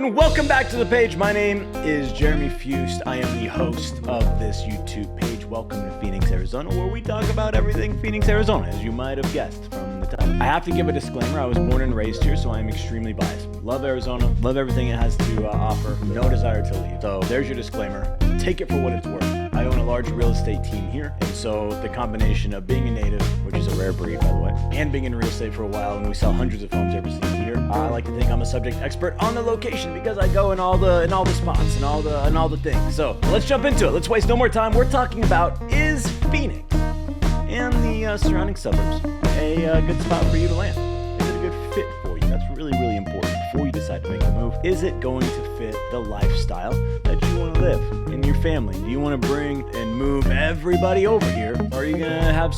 and welcome back to the page. My name is Jeremy Fuhst. I am the host of this YouTube page. Welcome to Phoenix, Arizona, where we talk about everything Phoenix, Arizona, as you might have guessed from the title. I have to give a disclaimer. I was born and raised here, so I am extremely biased. Love Arizona, love everything it has to offer. No desire to leave. So there's your disclaimer. Take it for what it's worth. I own a large real estate team here, and so the combination of being a native, which is a rare breed, by the way, and being in real estate for a while, and we sell hundreds of homes every single year, I like to think I'm a subject expert on the location because I go in all the spots and all the things. So let's jump into it. Let's waste no more time. We're talking about, is Phoenix and the surrounding suburbs a good spot for you to land? Is it a good fit for you? That's really, really important before you decide to make a move. Is it going to fit the lifestyle that you want to live in your family? Do you want to bring and move everybody over here? Or are you going to have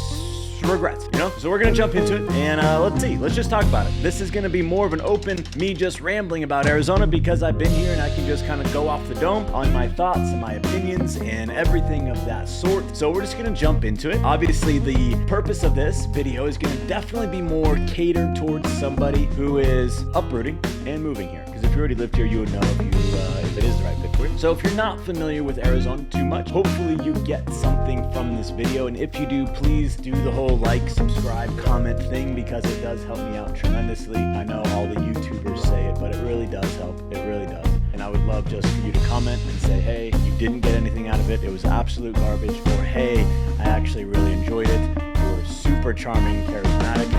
regrets, you know? So we're gonna jump into it and let's just talk about it. This is gonna be more of an open, me just rambling about Arizona because I've been here and I can just kind of go off the dome on my thoughts and my opinions and everything of that sort. So we're just gonna jump into it. Obviously, the purpose of this video is gonna definitely be more catered towards somebody who is uprooting and moving here. Because if you already lived here, you would know if it is the right fit for you. So if you're not familiar with Arizona too much, hopefully you get something from this video. And if you do, please do the whole like, subscribe, comment thing because it does help me out tremendously. I know all the YouTubers say it, but it really does help. It really does. And I would love just for you to comment and say, hey, you didn't get anything out of it. It was absolute garbage. Or hey, I actually really enjoyed it. You were super charming, charismatic.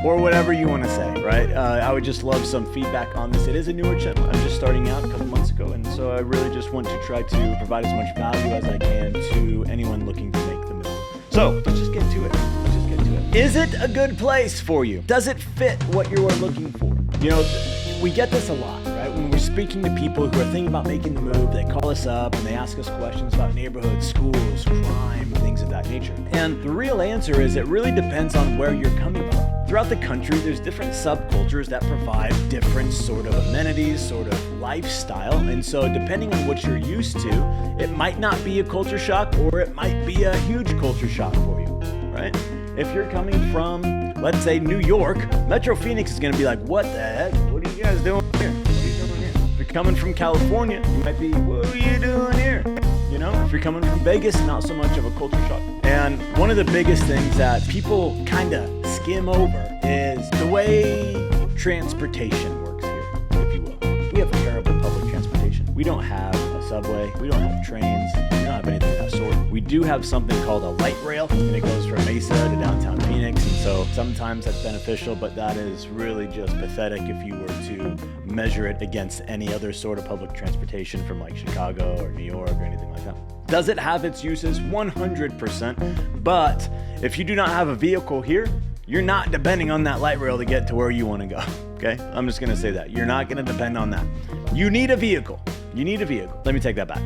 Or whatever you want to say, right? I would just love some feedback on this. It is a newer channel. I'm just starting out a couple months ago, and so I really just want to try to provide as much value as I can to anyone looking to make the move. So let's just get to it. Is it a good place for you? Does it fit what you are looking for? You know, we get this a lot, right? When we're speaking to people who are thinking about making the move, they call us up and they ask us questions about neighborhoods, schools, crime, things of that nature. And the real answer is it really depends on where you're coming from. Throughout the country, there's different subcultures that provide different sort of amenities, sort of lifestyle. And so depending on what you're used to, it might not be a culture shock or it might be a huge culture shock for you, right? If you're coming from, let's say, New York, Metro Phoenix is going to be like, what the heck? What are you guys doing here? What are you doing here? If you're coming from California, you might be, what are you doing here? You know, if you're coming from Vegas, not so much of a culture shock. And one of the biggest things that people kind of skim over is the way transportation works here, if you will. We have terrible public transportation. We don't have a subway. We don't have trains. We don't have anything of that sort. We do have something called a light rail, and it goes from Mesa to downtown Phoenix. And so sometimes that's beneficial, but that is really just pathetic if you were to measure it against any other sort of public transportation from like Chicago or New York or anything like that. Does it have its uses? 100%. But if you do not have a vehicle here, you're not depending on that light rail to get to where you want to go, okay? I'm just going to say that. You're not going to depend on that. You need a vehicle. You need a vehicle. Let me take that back.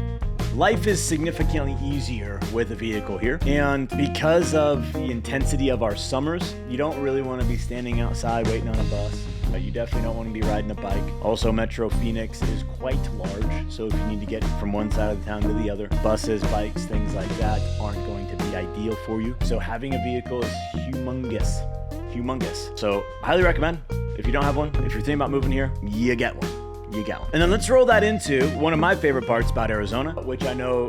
Life is significantly easier with a vehicle here. And because of the intensity of our summers, you don't really want to be standing outside waiting on a bus. You definitely don't want to be riding a bike. Also, Metro Phoenix is quite large, so if you need to get from one side of the town to the other, buses, bikes, things like that aren't going to be ideal for you. So having a vehicle is humongous. So highly recommend. If you don't have one, if you're thinking about moving here, you get one. And then let's roll that into one of my favorite parts about Arizona, which I know,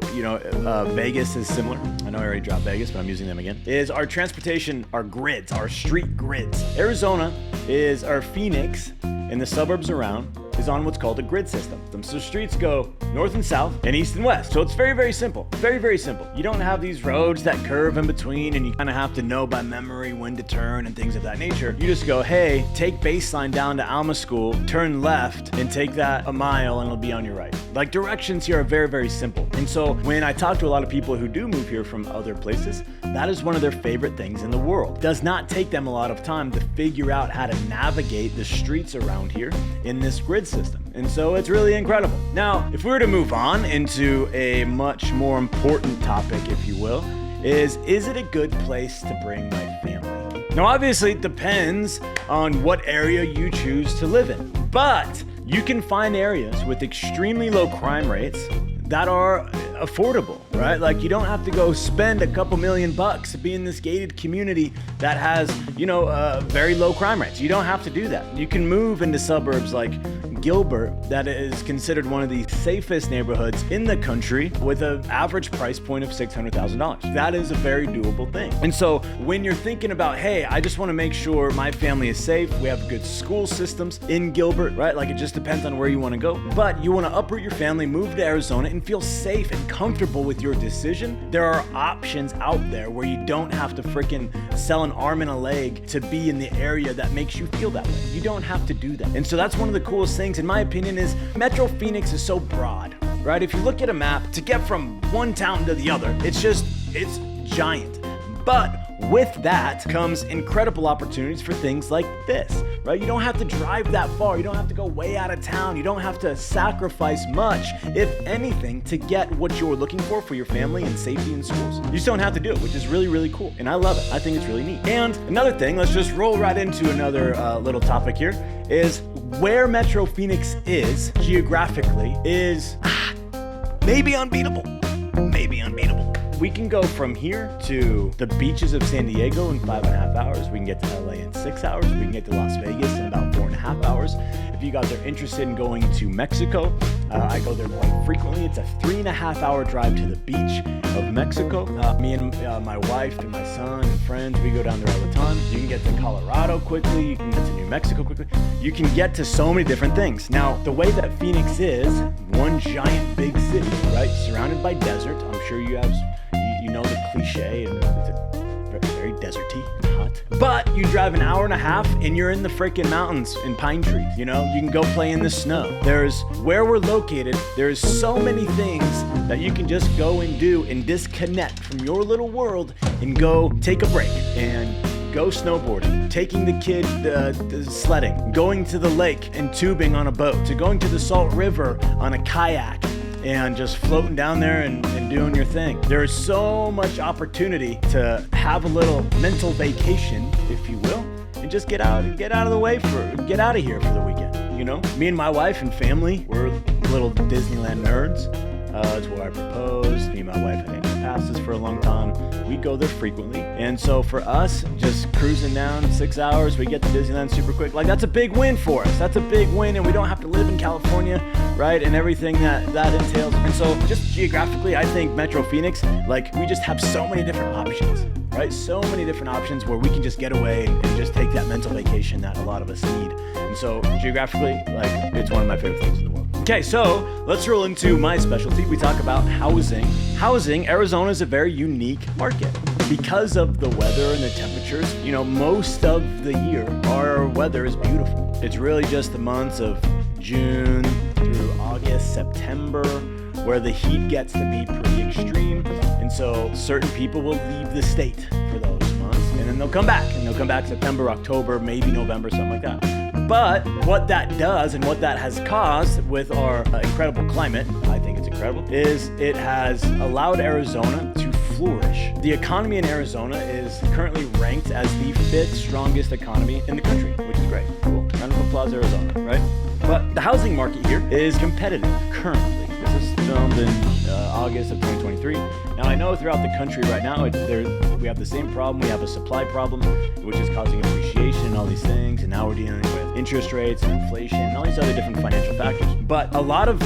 Vegas is similar. I know I already dropped Vegas, but I'm using them again, is our transportation, our grids, our street grids. Arizona is our Phoenix and the suburbs around is on what's called a grid system. So streets go north and south and east and west. So it's very, very simple. Very, very simple. You don't have these roads that curve in between and you kind of have to know by memory when to turn and things of that nature. You just go, hey, take baseline down to Alma School, turn left and take that a mile and it'll be on your right. Like directions here are very, very simple. And so when I talk to a lot of people who do move here from other places, that is one of their favorite things in the world. It does not take them a lot of time to figure out how to navigate the streets around here in this grid system. And so it's really incredible. Now, if we were to move on into a much more important topic, if you will, is it a good place to bring my family? Now, obviously it depends on what area you choose to live in, but you can find areas with extremely low crime rates that are affordable, right? Like you don't have to go spend a couple $1,000,000 to be in this gated community that has, very low crime rates. You don't have to do that. You can move into suburbs like Gilbert that is considered one of the safest neighborhoods in the country with an average price point of $600,000. That is a very doable thing. And so when you're thinking about, hey, I just want to make sure my family is safe, we have good school systems in Gilbert, right? Like it just depends on where you want to go, but you want to uproot your family, move to Arizona and feel safe and comfortable with your decision. There are options out there where you don't have to freaking sell an arm and a leg to be in the area that makes you feel that way. You don't have to do that. And so that's one of the coolest things, in my opinion, is Metro Phoenix is so broad, right? If you look at a map, to get from one town to the other, it's giant. But with that comes incredible opportunities for things like this, right? You don't have to drive that far. You don't have to go way out of town. You don't have to sacrifice much, if anything, to get what you're looking for your family and safety in schools. You just don't have to do it, which is really, really cool. And I love it. I think it's really neat. And another thing, let's just roll right into another little topic here, is where Metro Phoenix is geographically is maybe unbeatable. Maybe unbeatable. We can go from here to the beaches of San Diego in 5.5 hours. We can get to LA in 6 hours. We can get to Las Vegas in about 4.5 hours. If you guys are interested in going to Mexico, I go there quite frequently. It's a 3.5 hour drive to the beach of Mexico. Me and my wife and my son and friends, we go down there all the time. You can get to Colorado quickly. You can get to New Mexico quickly. You can get to so many different things. Now, the way that Phoenix is, one giant big city, right? Surrounded by desert. I'm sure you know the cliche, and it's very deserty and hot. But you drive an hour and a half and you're in the freaking mountains and pine trees. You can go play in the snow. Where we're located, there's so many things that you can just go and do and disconnect from your little world and go take a break and go snowboarding, taking the kid sledding, going to the lake and tubing on a boat, to going to the Salt River on a kayak and just floating down there and doing your thing. There is so much opportunity to have a little mental vacation, if you will, and just get out of here for the weekend. Me and my wife and family, we're little Disneyland nerds. It's where I proposed. Me and my wife had passes for a long time. We go there frequently. And so for us, just cruising down 6 hours, we get to Disneyland super quick. Like, that's a big win for us. That's a big win, and we don't have to live in California, right? And everything that entails. And so just geographically, I think Metro Phoenix, like, we just have so many different options, right? So many different options where we can just get away and just take that mental vacation that a lot of us need. And so geographically, like, it's one of my favorite things in the world. Okay, so let's roll into my specialty. We talk about housing. Arizona is a very unique market because of the weather and the temperatures. Most of the year, our weather is beautiful. It's really just the months of June through August, September, where the heat gets to be pretty extreme. And so certain people will leave the state for those months, and then they'll come back September, October, maybe November, something like that. But what that does and what that has caused with our incredible climate, I think it's incredible, is it has allowed Arizona to flourish. The economy in Arizona is currently ranked as the 5th strongest economy in the country, which is great. Cool. Round of applause, Arizona, right? But the housing market here is competitive currently. This is filmed in August of 2023. Now, I know throughout the country right now, we have the same problem. We have a supply problem, which is causing appreciation and all these things. And now we're dealing with interest rates and inflation and all these other different financial factors. But a lot of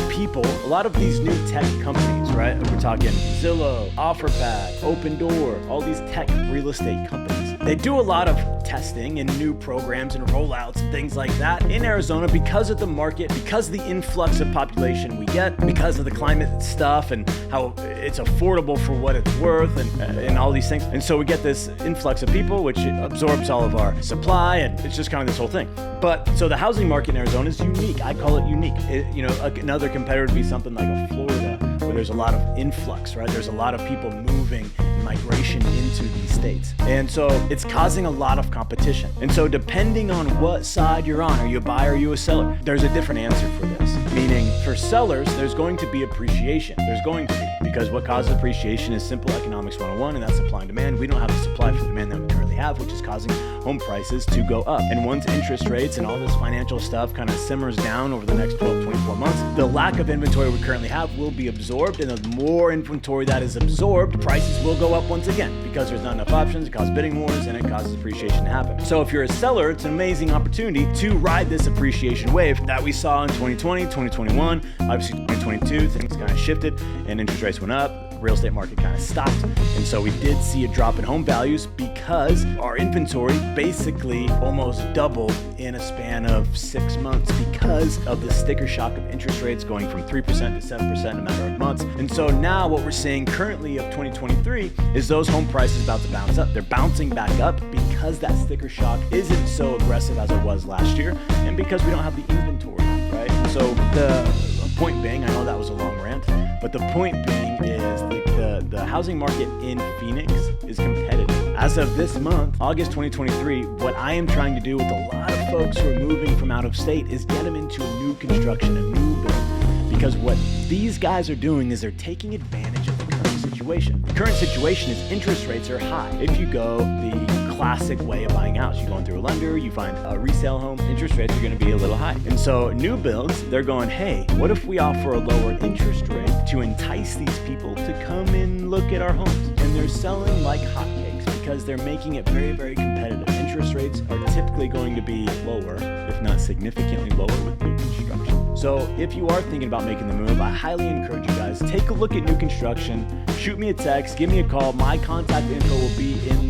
these new tech companies, right? We're talking Zillow, OfferPad, Open Door, all these tech real estate companies. They do a lot of testing and new programs and rollouts and things like that in Arizona because of the market, because of the influx of population we get, because of the climate stuff and how it's affordable for what it's worth and all these things. And so we get this influx of people, which absorbs all of our supply, and it's just kind of this whole thing. But so the housing market in Arizona is unique. I call it unique. Another competitor would be something like a Florida, where there's a lot of influx, right? There's a lot of people moving and migration into these states. And so it's causing a lot of competition. And so depending on what side you're on, are you a buyer, are you a seller? There's a different answer for this. Meaning for sellers, there's going to be appreciation. There's going to be, because what causes appreciation is simple economics 101, and that's supply and demand. We don't have the supply for the demand that we currently have, which is causing home prices to go up. And once interest rates and all this financial stuff kind of simmers down over the next 12, 24 months, the lack of inventory we currently have will be absorbed, and the more inventory that is absorbed, prices will go up once again because there's not enough options. It causes bidding wars and it causes appreciation to happen. So if you're a seller, it's an amazing opportunity to ride this appreciation wave that we saw in 2020, 2021, obviously 2022, things kind of shifted and interest rates went up. Real estate market kind of stopped. And so we did see a drop in home values because our inventory basically almost doubled in a span of 6 months because of the sticker shock of interest rates going from 3% to 7% in a matter of months. And so now what we're seeing currently of 2023 is those home prices about to bounce up. They're bouncing back up because that sticker shock isn't so aggressive as it was last year, and because we don't have the inventory, right? So the point being, I know that was a long rant, but the point being is the housing market in Phoenix is competitive. As of this month, August 2023, what I am trying to do with a lot of folks who are moving from out of state is get them into a new construction, a new build. Because what these guys are doing is they're taking advantage of the current situation. The current situation is interest rates are high. If you go the classic way of buying a house, you're going through a lender, you find a resale home, interest rates are going to be a little high. And so new builds, they're going, hey, what if we offer a lower interest rate to entice these people to come and look at our homes? And they're selling like hotcakes because they're making it very, very competitive. Interest rates are typically going to be lower, if not significantly lower, with new construction. So if you are thinking about making the move, I highly encourage you guys, take a look at new construction, shoot me a text, give me a call. My contact info will be in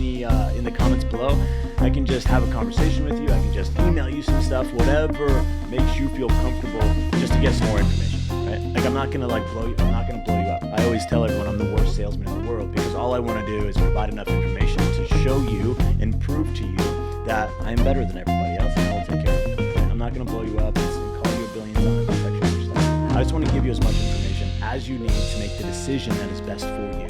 the comments below. I can just have a conversation with you. I can just email you some stuff, whatever makes you feel comfortable, just to get some more information, right? Like I'm not gonna blow you up. I always tell everyone I'm the worst salesman in the world because all I want to do is provide enough information to show you and prove to you that I'm better than everybody else and I will take care of it. I'm not gonna blow you up and call you a billion times and text you yourself. I just want to give you as much information as you need to make the decision that is best for you.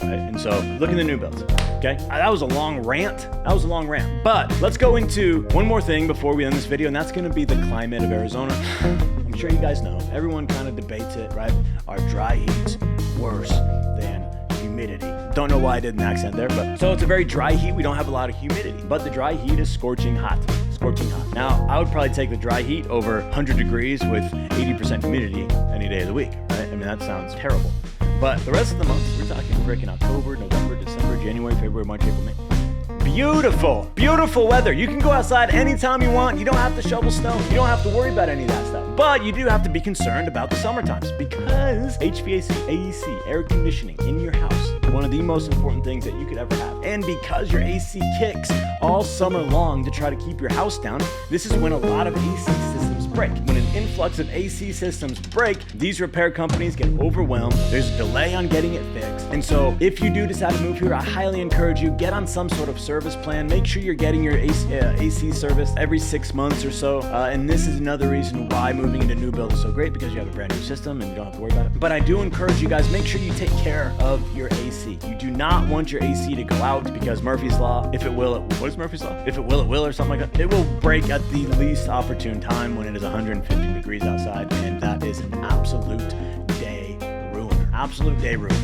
Right? And so look at the new builds. Okay, that was a long rant. But let's go into one more thing before we end this video, and that's going to be the climate of Arizona. I'm sure you guys know. Everyone kind of debates it, right? Are dry heats worse than humidity? Don't know why I did an accent there, but so it's a very dry heat. We don't have a lot of humidity, but the dry heat is scorching hot. Now, I would probably take the dry heat over 100 degrees with 80% humidity any day of the week, right? I mean, that sounds terrible. But the rest of the months, we're talking freaking October, November, December, January, February, March, April, May. Beautiful weather. You can go outside anytime you want. You don't have to shovel snow. You don't have to worry about any of that stuff. But you do have to be concerned about the summer times because HVAC, AEC, air conditioning in your house, one of the most important things that you could ever have. And because your AC kicks all summer long to try to keep your house down, this is when a lot of AC systems break. When an influx of AC systems break, these repair companies get overwhelmed. There's a delay on getting it fixed. And so if you do decide to move here, I highly encourage you, get on some sort of service plan. Make sure you're getting your AC service every 6 months or so. And this is another reason why moving into new build is so great, because you have a brand new system and you don't have to worry about it. But I do encourage you guys, make sure you take care of your AC. You do not want your AC to go out because Murphy's Law, what is Murphy's Law? If it will or something like that, it will break at the least opportune time when it is 150 degrees outside, and that is an absolute day ruiner.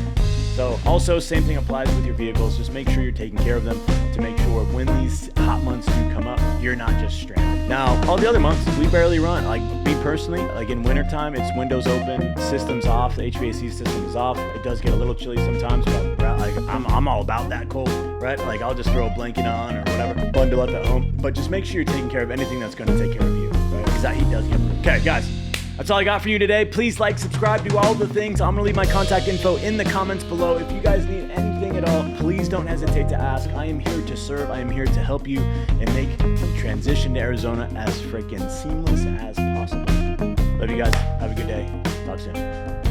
So also, same thing applies with your vehicles. Just make sure you're taking care of them to make sure when these hot months do come up, you're not just stranded. Now, all the other months, we barely run. Like me personally, like in wintertime, it's windows open, systems off, the HVAC system is off. It does get a little chilly sometimes, but like I'm all about that cold, right? Like I'll just throw a blanket on or whatever, bundle up at home. But just make sure you're taking care of anything that's going to take care of you, right? Because that heat does get brutal. Okay, guys. That's all I got for you today. Please like, subscribe, do all the things. I'm going to leave my contact info in the comments below. If you guys need anything at all, please don't hesitate to ask. I am here to serve. I am here to help you and make the transition to Arizona as freaking seamless as possible. Love you guys. Have a good day. Talk soon.